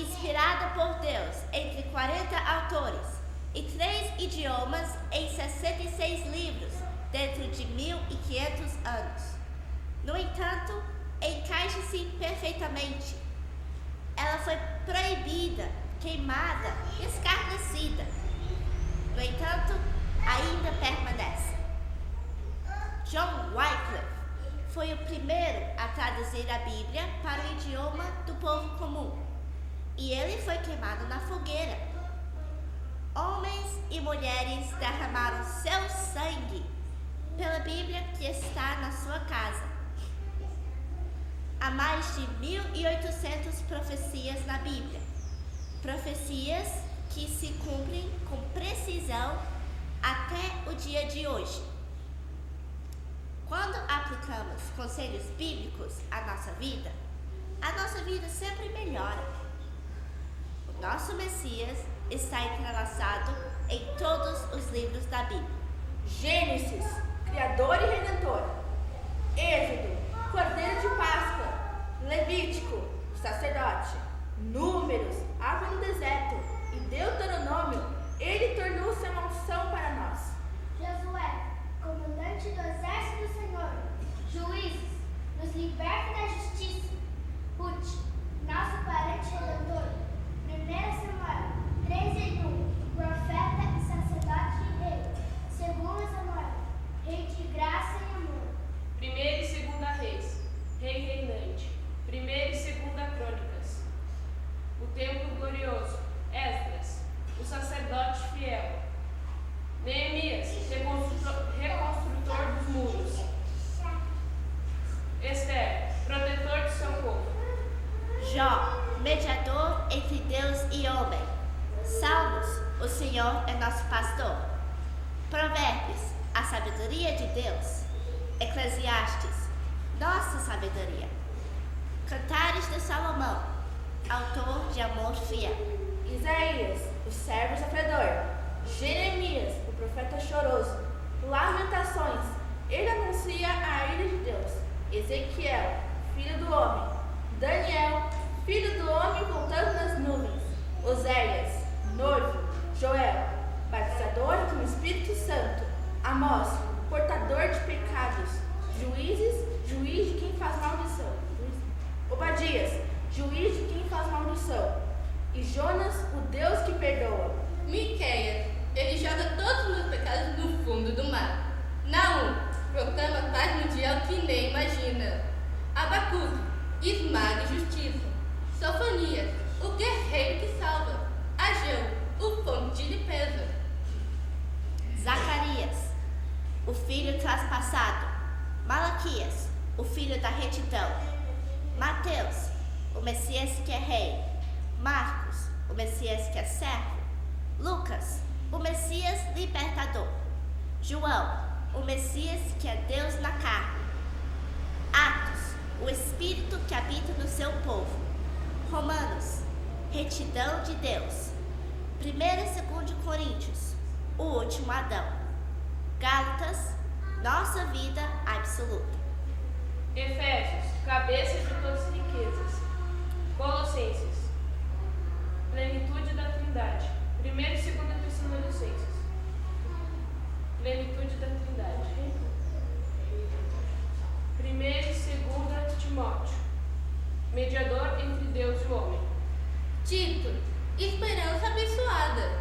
inspirada por Deus entre 40 autores e 3 idiomas em 66 livros dentro de 1500 anos. No entanto, encaixa-se perfeitamente. Ela foi proibida, queimada e escarnecida. No entanto, ainda permanece. John Wycliffe foi o primeiro a traduzir a Bíblia para o idioma do povo comum, e ele foi queimado na fogueira. Homens e mulheres derramaram seu sangue pela Bíblia que está na sua casa. Há mais de 1.800 profecias na Bíblia, profecias que se cumprem com precisão até o dia de hoje. Quando aplicamos conselhos bíblicos à nossa vida sempre melhora. O nosso Messias está entrelaçado em todos os livros da Bíblia. Gênesis, Criador e Redentor. Êxodo, Cordeiro de Páscoa. Levítico, sacerdote. Números, árvore no deserto. E Deuteronômio, ele tornou-se uma unção para nós. Josué, comandante do exército do Senhor. Juízes, nos liberta da justiça. Ruth, nosso parente redentor. 1 Samuel 3:1, profeta e sacerdote e rei. 2 Samuel, rei de graça e amor. 1 e 2 Reis, rei reinante. 1 e 2 Crônicas, o templo glorioso. Esdras, o sacerdote fiel. Neemias, reconstrutor dos muros. Esther, protetor de seu povo. Jó, mediador entre Deus e homem. Salmos, o Senhor é nosso pastor. Provérbios, a sabedoria de Deus. Eclesiastes, nossa sabedoria. Cantares de Salomão, autor de amor fiel. Isaías, o servo sofredor. Jeremias, o profeta choroso. Lamentações, ele anuncia a ira de Deus. Ezequiel, filho do homem. Daniel, filho do homem voltando nas nuvens. Oséias, noivo. Joel, batizador com o Espírito Santo. Amós, portador de pecados. Juízes, juiz de quem faz maldição. Obadias, juiz de quem faz maldição. E Jonas, o Deus que perdoa. Miqueias, ele joga todos os meus pecados no fundo do mar. Naum, proclama paz mundial que nem imagina. Abacuque, esmaga e justiça. Sofonias, o guerreiro que salva. Ageu, o fonte de limpeza. Zacarias, o filho traspassado. Malaquias, o filho da retidão. Mateus, o Messias que é rei. Marcos, o Messias que é servo. Lucas, o Messias libertador. João, o Messias que é Deus na carne. Atos, o Espírito que habita no seu povo. Romanos, retidão de Deus. 1 e 2 Coríntios, o último Adão. Gálatas, nossa vida absoluta. Efésios, cabeça de todas as riquezas. Colossenses, plenitude da Trindade. 1 e 2 Tessalonicenses, plenitude da Trindade. 1 e 2 Timóteo, mediador entre Deus e o homem. Tito, esperança abençoada.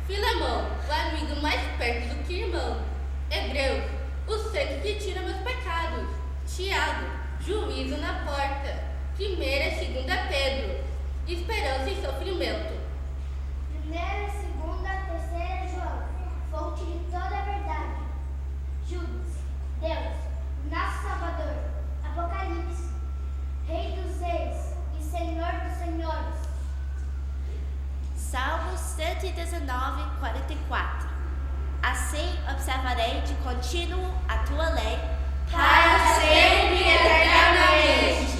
Filemão, o amigo mais perto do que irmão. Hebreus, o santo que tira meus pecados. Tiago, juízo na porta. 1 e 2 Pedro, esperança e sofrimento. 1, 2, 3 João, fonte de toda a verdade. Judas, Deus, nosso Salvador. Apocalipse, Rei dos Reis e Senhor dos Senhores. Salmos 119, 44. Assim observarei de contínuo a tua lei, Para sempre e eternamente.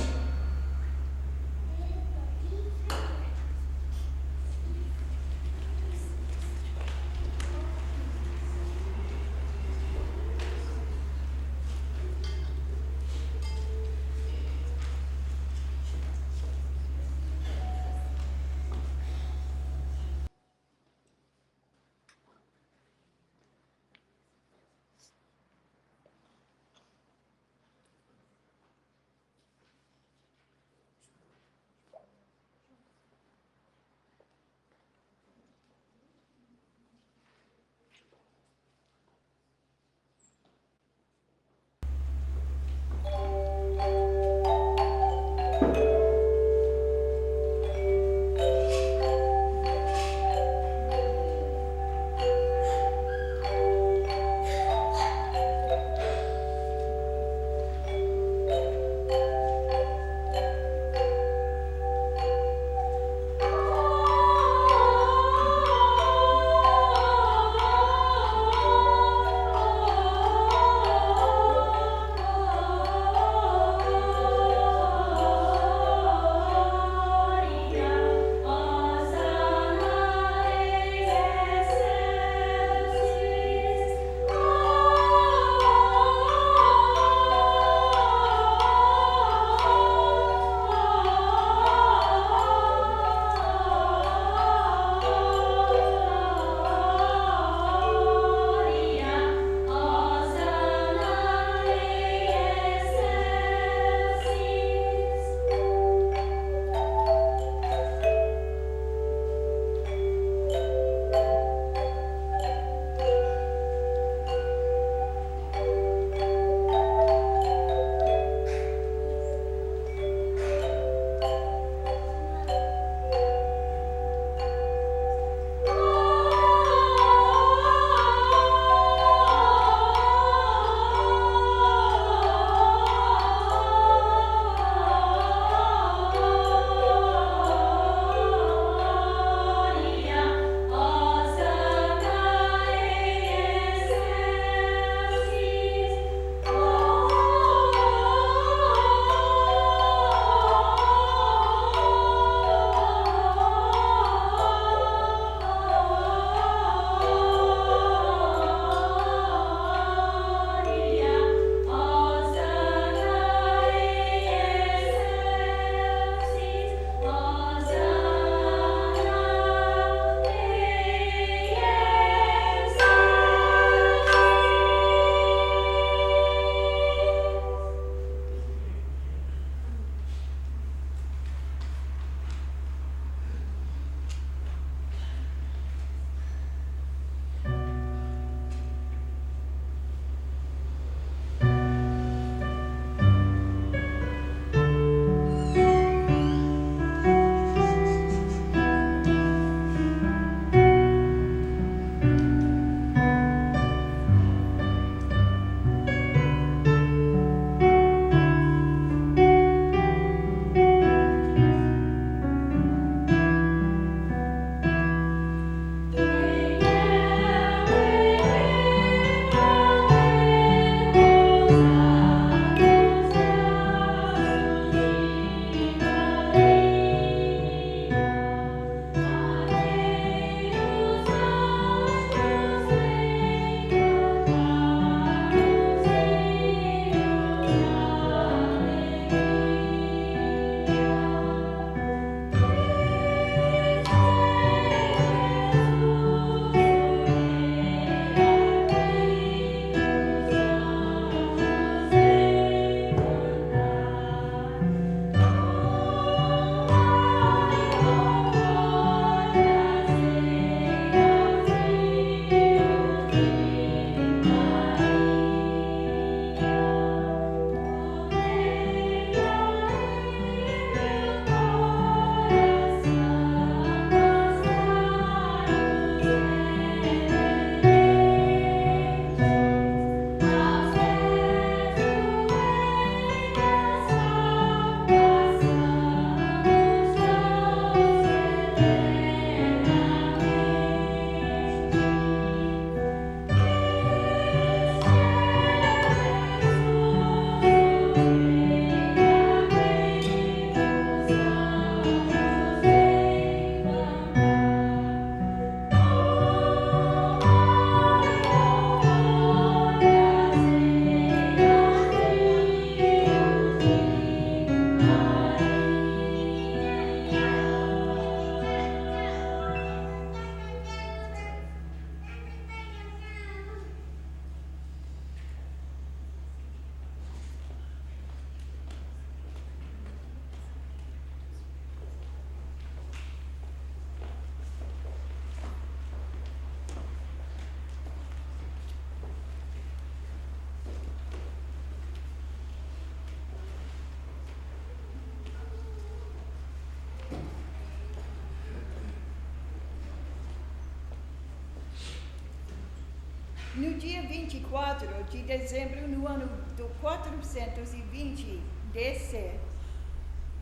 No dia 24 de dezembro, no ano do 420 DC,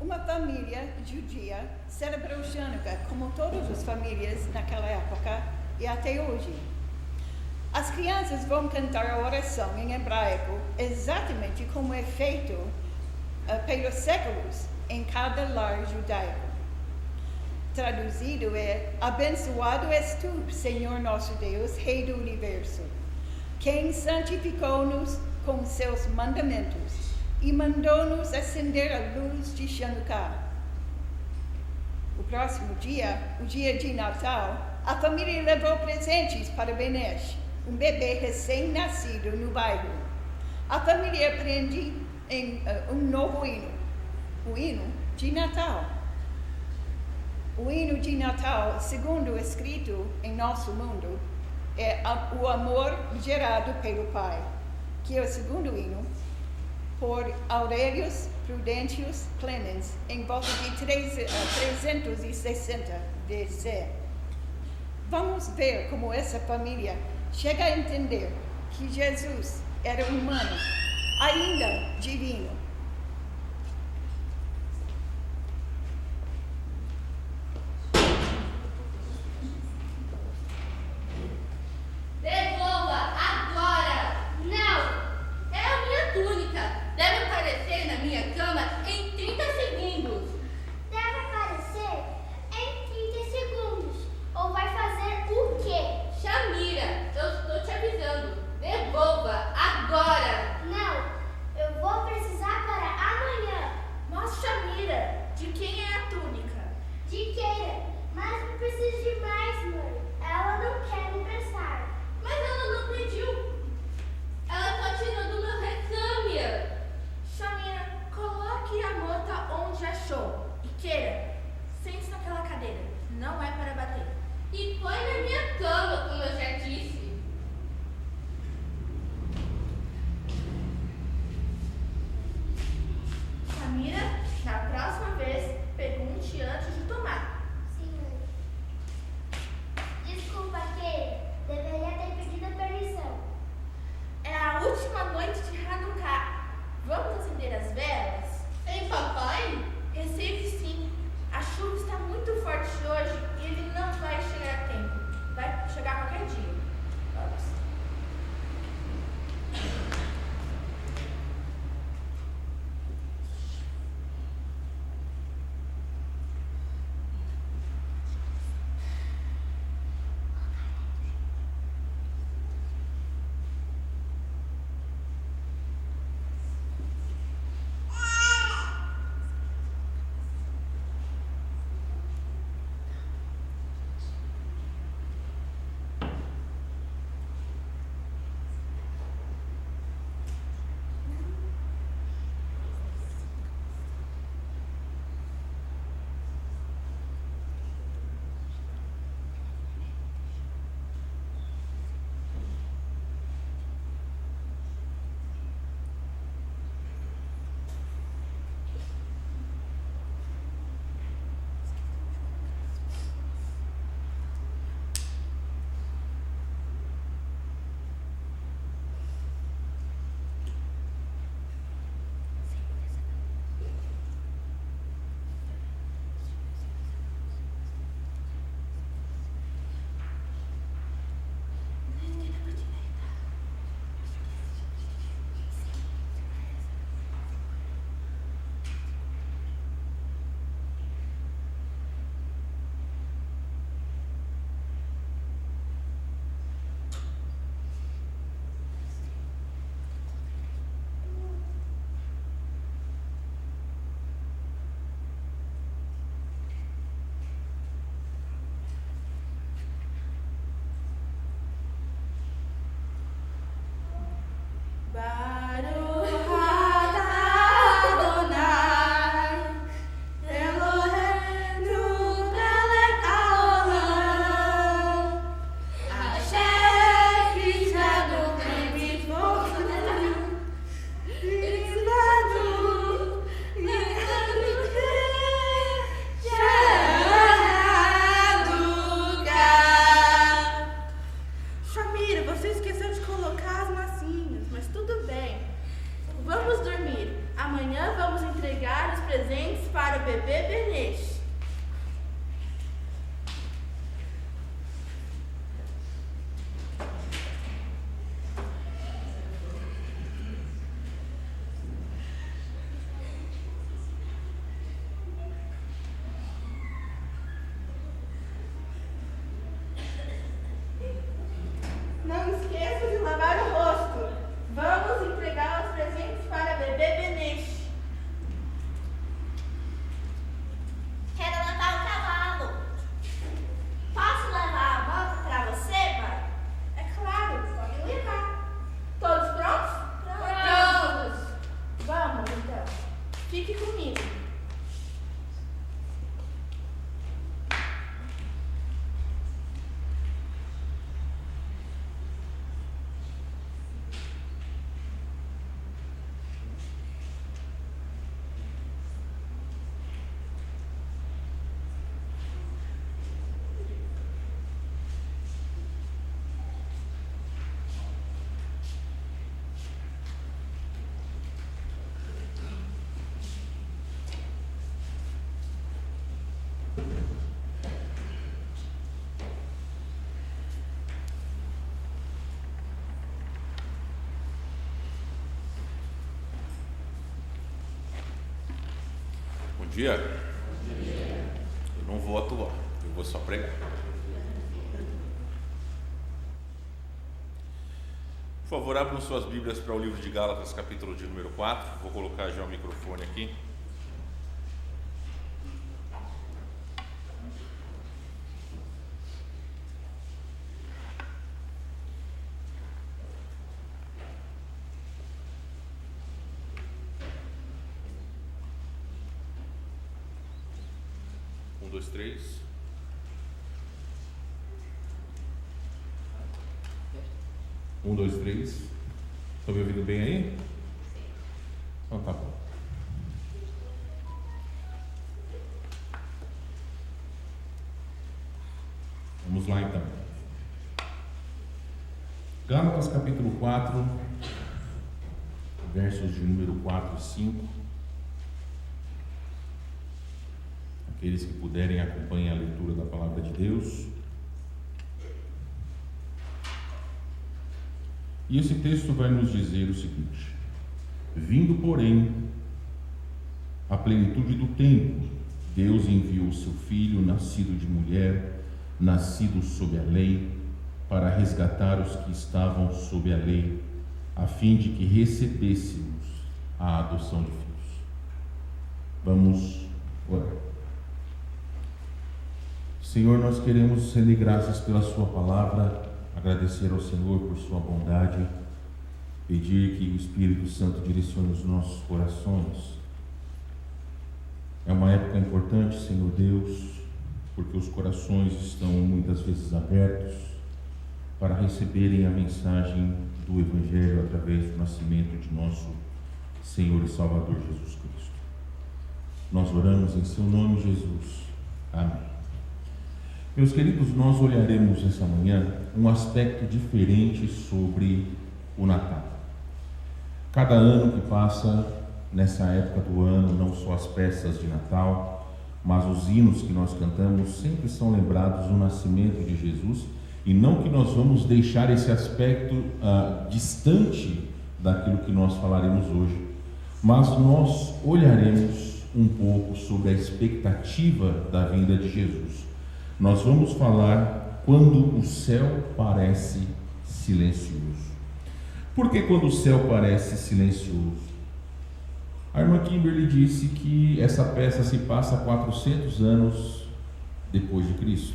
uma família judia celebrou Chanukah, como todas as famílias naquela época e até hoje. As crianças vão cantar a oração em hebraico, exatamente como é feito pelos séculos em cada lar judaico. Traduzido é: abençoado és tu, Senhor nosso Deus, Rei do Universo, quem santificou-nos com seus mandamentos e mandou-nos acender a luz de Chanukah. O próximo dia, o dia de Natal, a família levou presentes para Benesh, um bebê recém-nascido no bairro. A família aprende um novo hino, o hino de Natal. O hino de Natal, segundo escrito em nosso mundo, é o amor gerado pelo Pai, que é o segundo hino, por Aurelius Prudentius Clemens, em volta de 360 DC. Vamos ver como essa família chega a entender que Jesus era humano, ainda divino. Devolva agora! Não! É a minha túnica. Deve aparecer na minha cama em 30 segundos. Deve aparecer em 30 segundos. Ou vai fazer o quê? Shamira, eu estou te avisando. Devolva agora! Não! Eu vou precisar bebê Benesh. Não esqueça de lavar o rosto. Vamos entregar os presentes para bebê Benesh. Quero levar o cavalo. Posso levar a moto para você, mãe? É claro, pode levar. Todos prontos? Prontos! Vamos, então. Fique comigo. Bom dia. Eu não vou atuar, eu vou só pregar. Por favor, abram suas Bíblias para o livro de Gálatas, capítulo de número 4. Vou colocar já o microfone aqui. Um, dois, três. Um, dois, três. Estão me ouvindo bem aí? Então tá bom. Vamos lá então. Gálatas capítulo 4, versos de número 4 e 5. Aqueles que puderem acompanhem a leitura da palavra de Deus. E esse texto vai nos dizer o seguinte: vindo, porém, a plenitude do tempo, Deus enviou seu Filho, nascido de mulher, nascido sob a lei, para resgatar os que estavam sob a lei, a fim de que recebêssemos a adoção de filhos. Vamos orar. Senhor, nós queremos render graças pela sua palavra, agradecer ao Senhor por sua bondade, pedir que o Espírito Santo direcione os nossos corações. É uma época importante, Senhor Deus, porque os corações estão muitas vezes abertos para receberem a mensagem do Evangelho através do nascimento de nosso Senhor e Salvador Jesus Cristo. Nós oramos em seu nome, Jesus. Amém. Meus queridos, nós olharemos essa manhã um aspecto diferente sobre o Natal. Cada ano que passa, nessa época do ano, não só as peças de Natal, mas os hinos que nós cantamos sempre são lembrados do nascimento de Jesus, e não que nós vamos deixar esse aspecto distante daquilo que nós falaremos hoje, mas nós olharemos um pouco sobre a expectativa da vinda de Jesus. Nós vamos falar quando o céu parece silencioso. Por que quando o céu parece silencioso? A irmã Kimberly disse que essa peça se passa 400 anos depois de Cristo.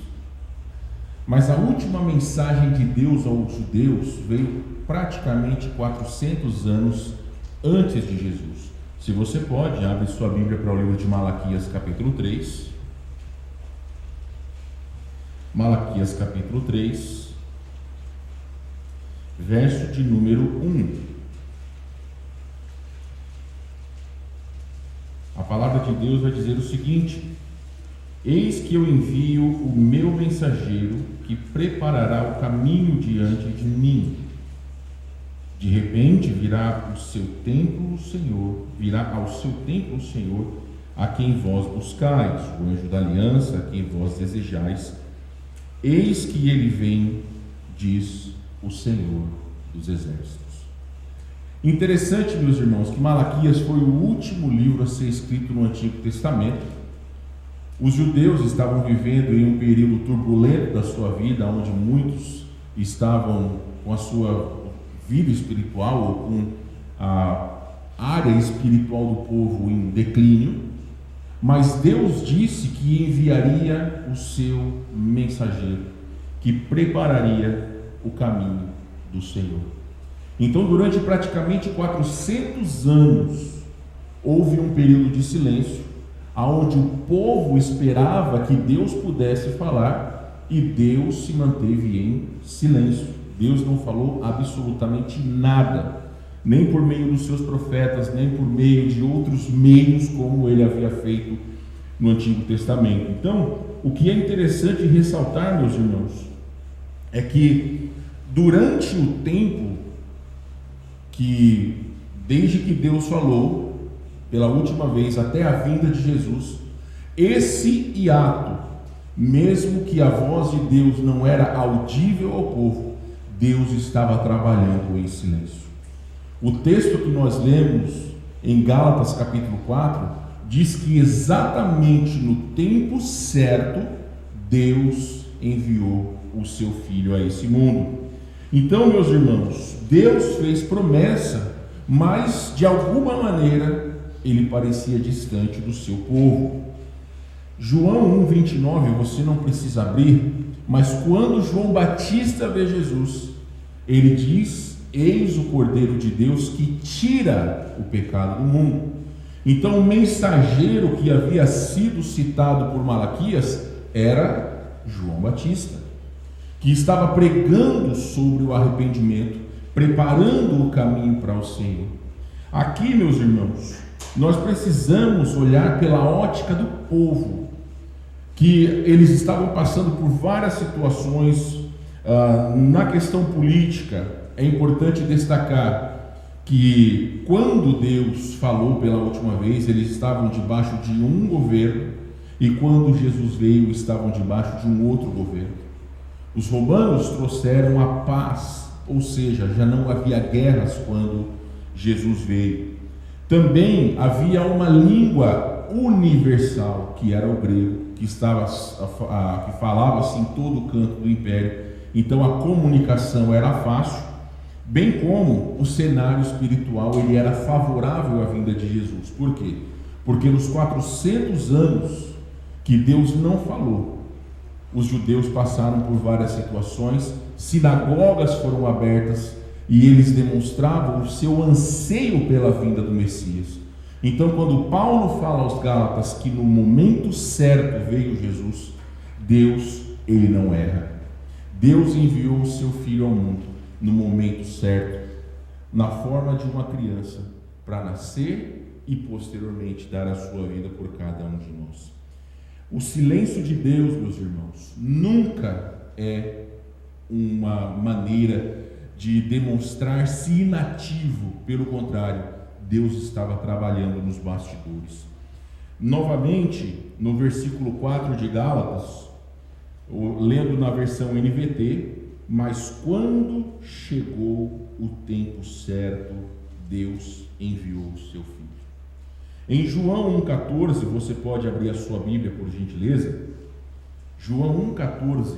Mas a última mensagem de Deus aos judeus veio praticamente 400 anos antes de Jesus. Se você pode, abre sua Bíblia para o livro de Malaquias, capítulo 3. Malaquias capítulo 3, verso de número 1. A palavra de Deus vai dizer o seguinte: eis que eu envio o meu mensageiro, que preparará o caminho diante de mim. De repente virá ao seu templo o Senhor, a quem vós buscais, o anjo da aliança, a quem vós desejais. Eis que ele vem, diz o Senhor dos Exércitos. Interessante, meus irmãos, que Malaquias foi o último livro a ser escrito no Antigo Testamento. Os judeus estavam vivendo em um período turbulento da sua vida, onde muitos estavam com a sua vida espiritual ou com a área espiritual do povo em declínio, mas Deus disse que enviaria o seu mensageiro, que prepararia o caminho do Senhor. Então, durante praticamente 400 anos, houve um período de silêncio, onde o povo esperava que Deus pudesse falar, e Deus se manteve em silêncio. Deus não falou absolutamente nada, nem por meio dos seus profetas, nem por meio de outros meios, como ele havia feito no Antigo Testamento. Então, o que é interessante ressaltar, meus irmãos, é que durante o tempo que, desde que Deus falou pela última vez até a vinda de Jesus, esse hiato, mesmo que a voz de Deus não era audível ao povo, Deus estava trabalhando em silêncio. O texto que nós lemos em Gálatas capítulo 4 diz que exatamente no tempo certo Deus enviou o seu Filho a esse mundo. Então, meus irmãos, Deus fez promessa, mas de alguma maneira ele parecia distante do seu povo. João 1,29, você não precisa abrir, mas quando João Batista vê Jesus, ele diz: eis o Cordeiro de Deus que tira o pecado do mundo. Então o mensageiro que havia sido citado por Malaquias era João Batista, que estava pregando sobre o arrependimento, preparando o caminho para o Senhor. Aqui, meus irmãos, nós precisamos olhar pela ótica do povo, que eles estavam passando por várias situações. Na questão política, é importante destacar que quando Deus falou pela última vez, eles estavam debaixo de um governo, e quando Jesus veio, estavam debaixo de um outro governo. Os romanos trouxeram a paz, ou seja, já não havia guerras quando Jesus veio. Também havia uma língua universal, que era o grego, que falava-se em todo o canto do império. Então a comunicação era fácil, bem como o cenário espiritual ele era favorável à vinda de Jesus. Por quê? Porque nos 400 anos que Deus não falou, os judeus passaram por várias situações, sinagogas foram abertas e eles demonstravam o seu anseio pela vinda do Messias. Então, quando Paulo fala aos Gálatas que no momento certo veio Jesus, Deus, ele não erra. Deus enviou o seu Filho ao mundo no momento certo, na forma de uma criança, para nascer e posteriormente dar a sua vida por cada um de nós. O silêncio de Deus, meus irmãos, nunca é uma maneira de demonstrar-se inativo. Pelo contrário, Deus estava trabalhando nos bastidores. Novamente, no versículo 4 de Gálatas, lendo na versão NVT, mas quando chegou o tempo certo, Deus enviou o seu Filho. Em João 1,14, você pode abrir a sua Bíblia, por gentileza. João 1,14,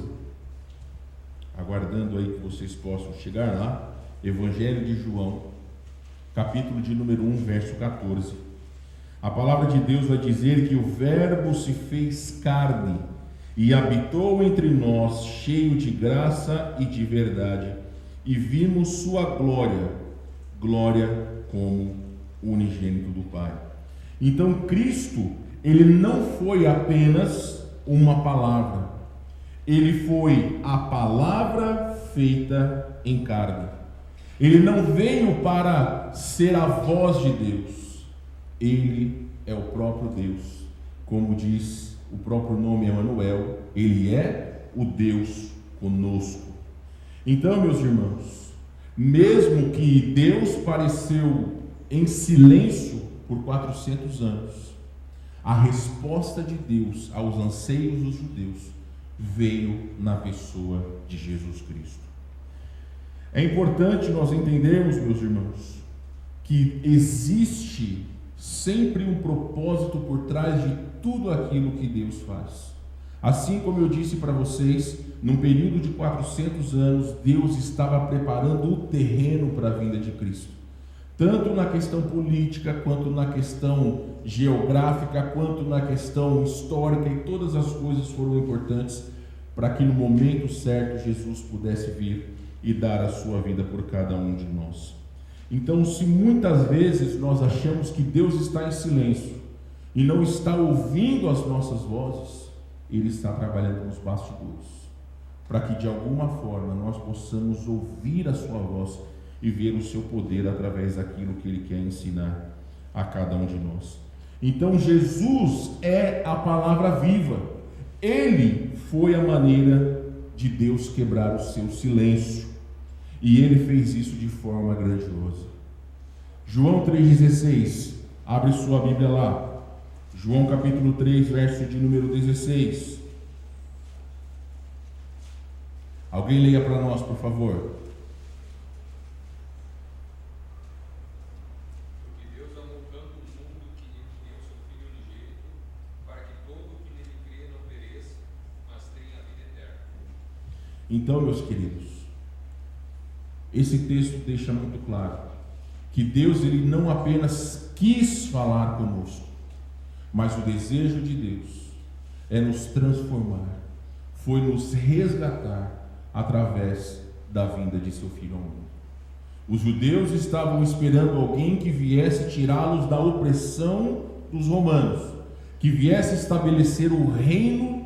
aguardando aí que vocês possam chegar lá. Evangelho de João, capítulo de número 1, verso 14. A palavra de Deus vai dizer que o Verbo se fez carne e habitou entre nós, cheio de graça e de verdade, e vimos sua glória, glória como unigênito do Pai. Então Cristo, ele não foi apenas uma palavra, ele foi a palavra feita em carne. Ele não veio para ser a voz de Deus, ele é o próprio Deus, como diz o próprio nome Emanuel, ele é o Deus conosco. Então, meus irmãos, mesmo que Deus pareceu em silêncio por 400 anos, A resposta de Deus aos anseios dos judeus veio na pessoa de Jesus Cristo. É importante nós entendermos, meus irmãos, que existe sempre um propósito por trás de tudo aquilo que Deus faz. Assim como eu disse para vocês, num período de 400 anos, Deus estava preparando o terreno para a vinda de Cristo. Tanto na questão política, quanto na questão geográfica, quanto na questão histórica, e todas as coisas foram importantes para que no momento certo Jesus pudesse vir e dar a sua vida por cada um de nós. Então, se muitas vezes nós achamos que Deus está em silêncio e não está ouvindo as nossas vozes, Ele está trabalhando nos bastidores, para que de alguma forma nós possamos ouvir a sua voz e ver o seu poder através daquilo que Ele quer ensinar a cada um de nós. Então Jesus é a palavra viva. Ele foi a maneira de Deus quebrar o seu silêncio, e Ele fez isso de forma grandiosa. João 3,16, abre sua Bíblia lá. João capítulo 3, verso de número 16. Alguém leia para nós, por favor. Então, meus queridos, esse texto deixa muito claro que Deus, Ele não apenas quis falar conosco, mas o desejo de Deus é nos transformar, foi nos resgatar através da vinda de seu Filho ao mundo. Os judeus estavam esperando alguém que viesse tirá-los da opressão dos romanos, que viesse estabelecer o reino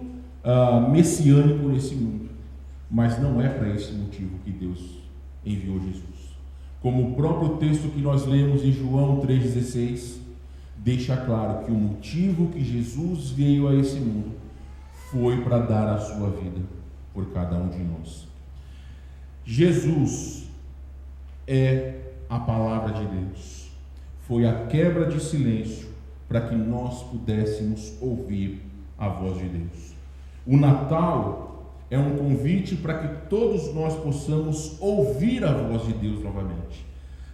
messiânico nesse mundo. Mas não é para esse motivo que Deus enviou Jesus. Como o próprio texto que nós lemos em João 3,16 deixa claro que o motivo que Jesus veio a esse mundo foi para dar a sua vida por cada um de nós. Jesus é a palavra de Deus. Foi a quebra de silêncio para que nós pudéssemos ouvir a voz de Deus. O Natal é um convite para que todos nós possamos ouvir a voz de Deus novamente.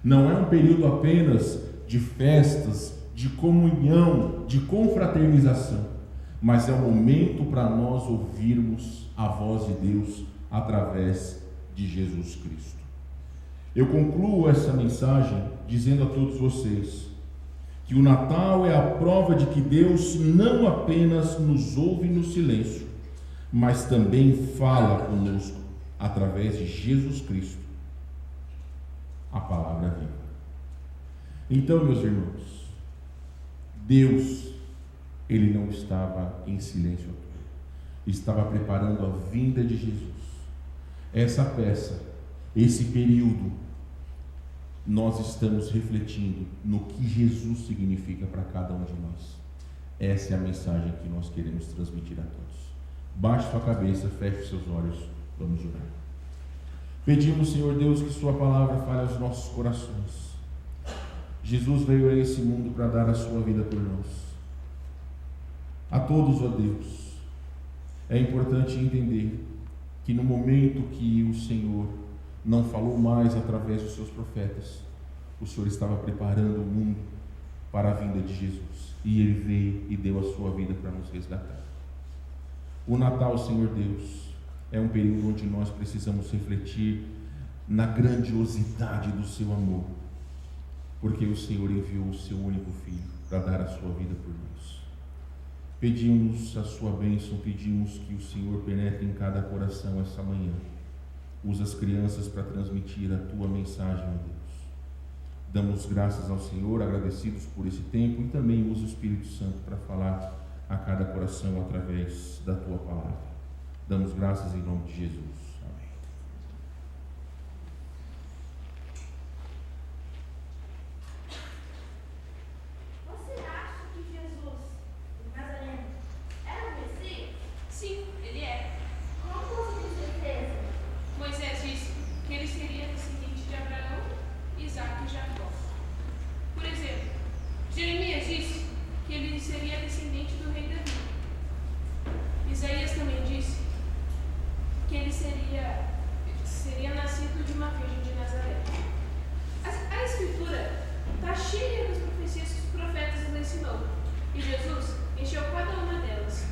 Não é um período apenas de festas, de comunhão, de confraternização, mas é um momento para nós ouvirmos a voz de Deus através de Jesus Cristo. Eu concluo essa mensagem dizendo a todos vocês que o Natal é a prova de que Deus não apenas nos ouve no silêncio, mas também fala conosco através de Jesus Cristo, a palavra viva. Então, meus irmãos, Deus, Ele não estava em silêncio, estava preparando a vinda de Jesus. Essa peça, esse período, nós estamos refletindo no que Jesus significa para cada um de nós. Essa é a mensagem que nós queremos transmitir a todos. Baixe sua cabeça, feche seus olhos, vamos orar. Pedimos, Senhor Deus, que sua palavra fale aos nossos corações. Jesus veio a esse mundo para dar a sua vida por nós. A todos, ó Deus, é importante entender que no momento que o Senhor não falou mais através dos seus profetas, o Senhor estava preparando o mundo para a vinda de Jesus, e Ele veio e deu a sua vida para nos resgatar. O Natal, Senhor Deus, é um período onde nós precisamos refletir na grandiosidade do seu amor, porque o Senhor enviou o seu único Filho para dar a sua vida por nós. Pedimos a sua bênção, pedimos que o Senhor penetre em cada coração essa manhã. Usa as crianças para transmitir a tua mensagem, ó Deus. Damos graças ao Senhor, agradecidos por esse tempo, e também usa o Espírito Santo para falar a cada coração através da tua palavra. Damos graças em nome de Jesus. Amém. Você acha que Jesus, o Nazareno, era o Messias? Sim, ele é. Como você tem certeza? Moisés disse que ele seria descendente de Abraão, Isaac e Jacó. Por exemplo, Jeremias disse que ele seria descendente uma virgem de Nazaré. A Escritura está cheia das profecias que os profetas nos ensinou, e Jesus encheu cada uma delas.